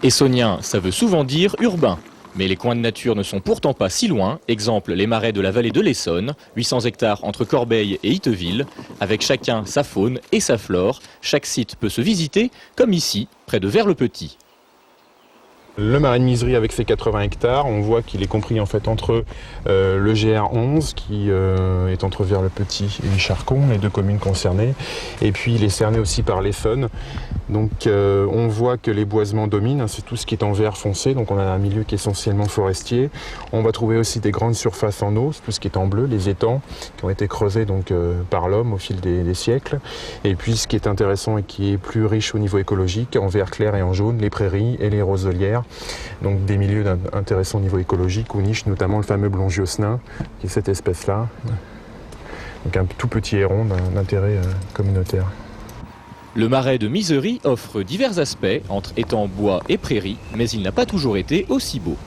Essonien, ça veut souvent dire urbain. Mais les coins de nature ne sont pourtant pas si loin. Exemple, les marais de la vallée de l'Essonne, 800 hectares entre Corbeil et Itteville, avec chacun sa faune et sa flore. Chaque site peut se visiter, comme ici, près de Vers-le-Petit. Le marais de Misery avec ses 80 hectares, on voit qu'il est compris en fait entre le GR11 qui est entre Vers-le-Petit et Charcon, les deux communes concernées, et puis il est cerné aussi par l'Essonne. Donc on voit que les boisements dominent, c'est tout ce qui est en vert foncé, donc on a un milieu qui est essentiellement forestier. On va trouver aussi des grandes surfaces en eau, tout ce qui est en bleu, les étangs qui ont été creusés donc, par l'homme au fil des siècles. Et puis ce qui est intéressant et qui est plus riche au niveau écologique, en vert clair et en jaune, les prairies et les roselières. Donc des milieux intéressants au niveau écologique, où niche notamment le fameux blongiosnin, qui est cette espèce-là. Donc un tout petit héron d'intérêt communautaire. Le marais de Misery offre divers aspects entre étangs, bois et prairies, mais il n'a pas toujours été aussi beau.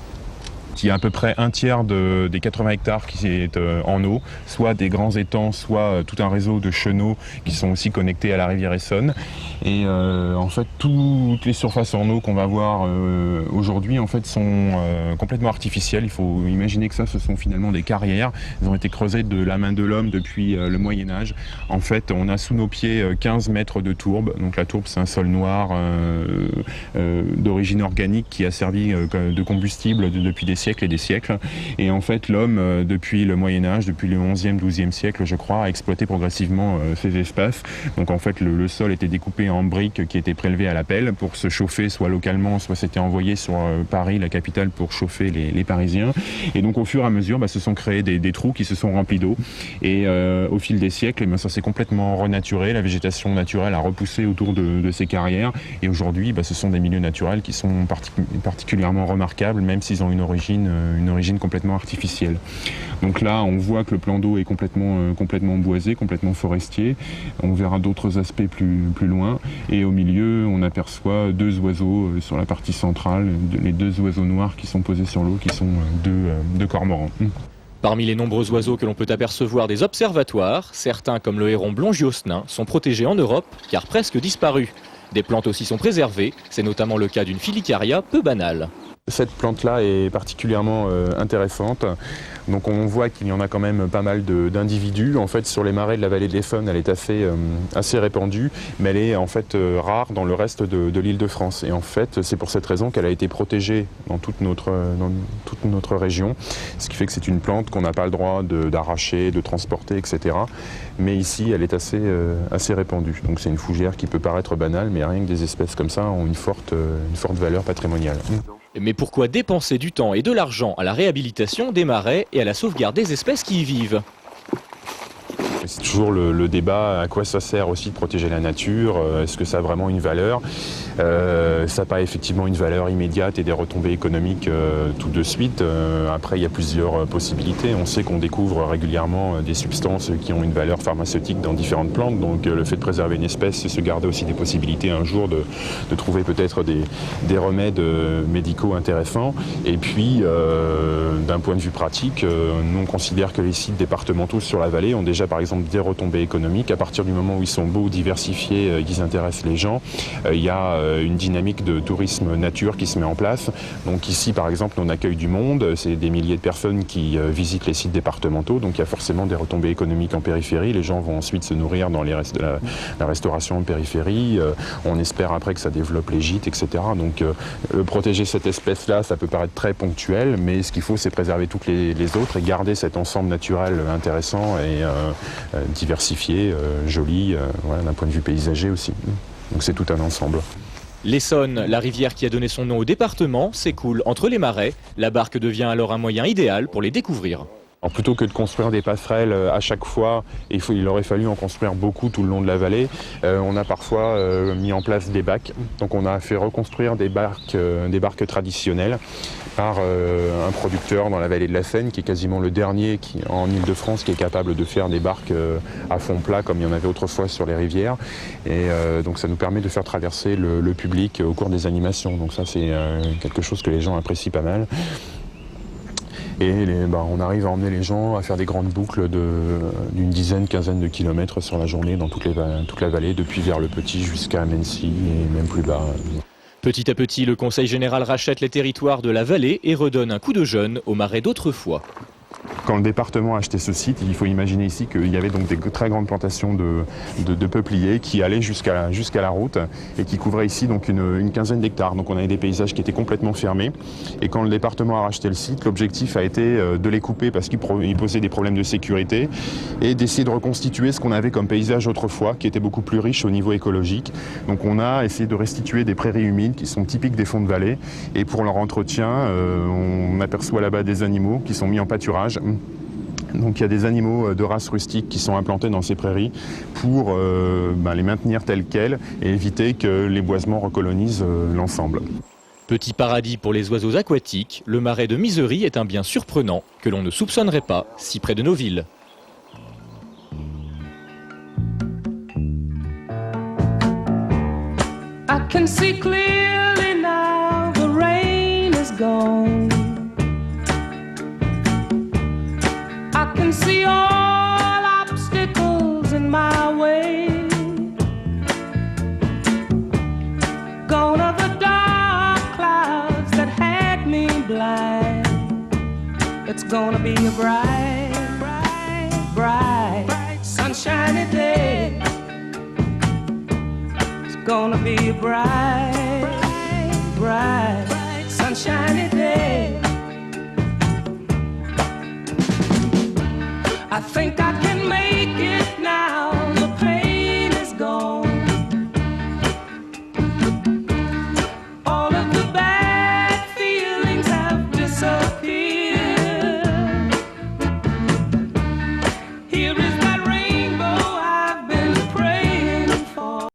Il y a à peu près un tiers des 80 hectares qui est en eau, soit des grands étangs, soit tout un réseau de chenaux qui sont aussi connectés à la rivière Essonne. Et en fait, toutes les surfaces en eau qu'on va voir aujourd'hui en fait, sont complètement artificielles. Il faut imaginer que ça, ce sont finalement des carrières. Elles ont été creusées de la main de l'homme depuis le Moyen-Âge. En fait, on a sous nos pieds 15 mètres de tourbe. Donc la tourbe, c'est un sol noir d'origine organique qui a servi de combustible depuis des siècles et des siècles. Et en fait, l'homme, depuis le Moyen-Âge, depuis le 11e, 12e siècle, je crois, a exploité progressivement ces espaces. Donc en fait, le sol était découpé en briques qui étaient prélevées à la pelle pour se chauffer, soit localement, soit c'était envoyé sur Paris, la capitale, pour chauffer les Parisiens. Et donc au fur et à mesure, se sont créés des trous qui se sont remplis d'eau. Et au fil des siècles, ça s'est complètement renaturé. La végétation naturelle a repoussé autour de ces carrières. Et aujourd'hui, ce sont des milieux naturels qui sont particulièrement remarquables, même s'ils ont une origine complètement artificielle. Donc là, on voit que le plan d'eau est complètement boisé, complètement forestier. On verra d'autres aspects plus loin. Et au milieu, on aperçoit deux oiseaux sur la partie centrale, les deux oiseaux noirs qui sont posés sur l'eau, qui sont deux cormorans. Parmi les nombreux oiseaux que l'on peut apercevoir des observatoires, certains comme le héron blongiosnin sont protégés en Europe car presque disparus. Des plantes aussi sont préservées, c'est notamment le cas d'une Filicaria peu banale. Cette plante-là est particulièrement intéressante. Donc on voit qu'il y en a quand même pas mal d'individus. En fait, sur les marais de la vallée de l'Essonne, elle est assez répandue, mais elle est en fait rare dans le reste de l'Île-de-France. Et en fait, c'est pour cette raison qu'elle a été protégée dans toute notre région. Ce qui fait que c'est une plante qu'on n'a pas le droit d'arracher, de transporter, etc. Mais ici, elle est assez répandue. Donc c'est une fougère qui peut paraître banale, mais rien que des espèces comme ça ont une forte valeur patrimoniale. Mais pourquoi dépenser du temps et de l'argent à la réhabilitation des marais et à la sauvegarde des espèces qui y vivent ? C'est toujours le débat, à quoi ça sert aussi de protéger la nature, est-ce que ça a vraiment une valeur ? Ça n'a pas effectivement une valeur immédiate et des retombées économiques tout de suite. Après, il y a plusieurs possibilités. On sait qu'on découvre régulièrement des substances qui ont une valeur pharmaceutique dans différentes plantes. Donc le fait de préserver une espèce, c'est se garder aussi des possibilités un jour de trouver peut-être des remèdes médicaux intéressants. Et puis, d'un point de vue pratique, nous on considère que les sites départementaux sur la vallée ont déjà par exemple des retombées économiques. À partir du moment où ils sont beaux, diversifiés, qu'ils intéressent les gens, il y a une dynamique de tourisme nature qui se met en place. Donc ici, par exemple, on accueille du monde, c'est des milliers de personnes qui visitent les sites départementaux, donc il y a forcément des retombées économiques en périphérie. Les gens vont ensuite se nourrir dans la restauration en périphérie. On espère après que ça développe les gîtes, etc. Donc protéger cette espèce-là, ça peut paraître très ponctuel, mais ce qu'il faut, c'est préserver toutes les autres et garder cet ensemble naturel intéressant et diversifié, joli, voilà, d'un point de vue paysager aussi. Donc c'est tout un ensemble. L'Essonne, la rivière qui a donné son nom au département, s'écoule entre les marais. La barque devient alors un moyen idéal pour les découvrir. Alors plutôt que de construire des passerelles à chaque fois, il aurait fallu en construire beaucoup tout le long de la vallée. On a parfois mis en place des bacs. Donc on a fait reconstruire des barques traditionnelles par un producteur dans la vallée de la Seine qui est quasiment le dernier en Île-de-France qui est capable de faire des barques à fond plat comme il y en avait autrefois sur les rivières. Et donc ça nous permet de faire traverser le public au cours des animations. Donc ça c'est quelque chose que les gens apprécient pas mal. Et on arrive à emmener les gens à faire des grandes boucles d'une dizaine, quinzaine de kilomètres sur la journée dans toute la vallée, depuis Vers-le-Petit jusqu'à Mency et même plus bas. Petit à petit, le Conseil général rachète les territoires de la vallée et redonne un coup de jeune aux marais d'autrefois. Quand le département a acheté ce site, il faut imaginer ici qu'il y avait donc des très grandes plantations de peupliers qui allaient jusqu'à la route et qui couvraient ici donc une quinzaine d'hectares. Donc on avait des paysages qui étaient complètement fermés. Et quand le département a racheté le site, l'objectif a été de les couper parce qu'ils posaient des problèmes de sécurité et d'essayer de reconstituer ce qu'on avait comme paysage autrefois, qui était beaucoup plus riche au niveau écologique. Donc on a essayé de restituer des prairies humides qui sont typiques des fonds de vallée. Et pour leur entretien, on aperçoit là-bas des animaux qui sont mis en pâturage. Donc il y a des animaux de race rustique qui sont implantés dans ces prairies pour les maintenir telles quelles et éviter que les boisements recolonisent l'ensemble. Petit paradis pour les oiseaux aquatiques, le marais de Misery est un bien surprenant que l'on ne soupçonnerait pas si près de nos villes. I can see clearly now, the rain is gone. I can see all obstacles in my way. Gone are the dark clouds that had me blind. It's gonna be a bright, bright, bright, sunshiny day. It's gonna be a bright, bright, sunshiny day. I think I can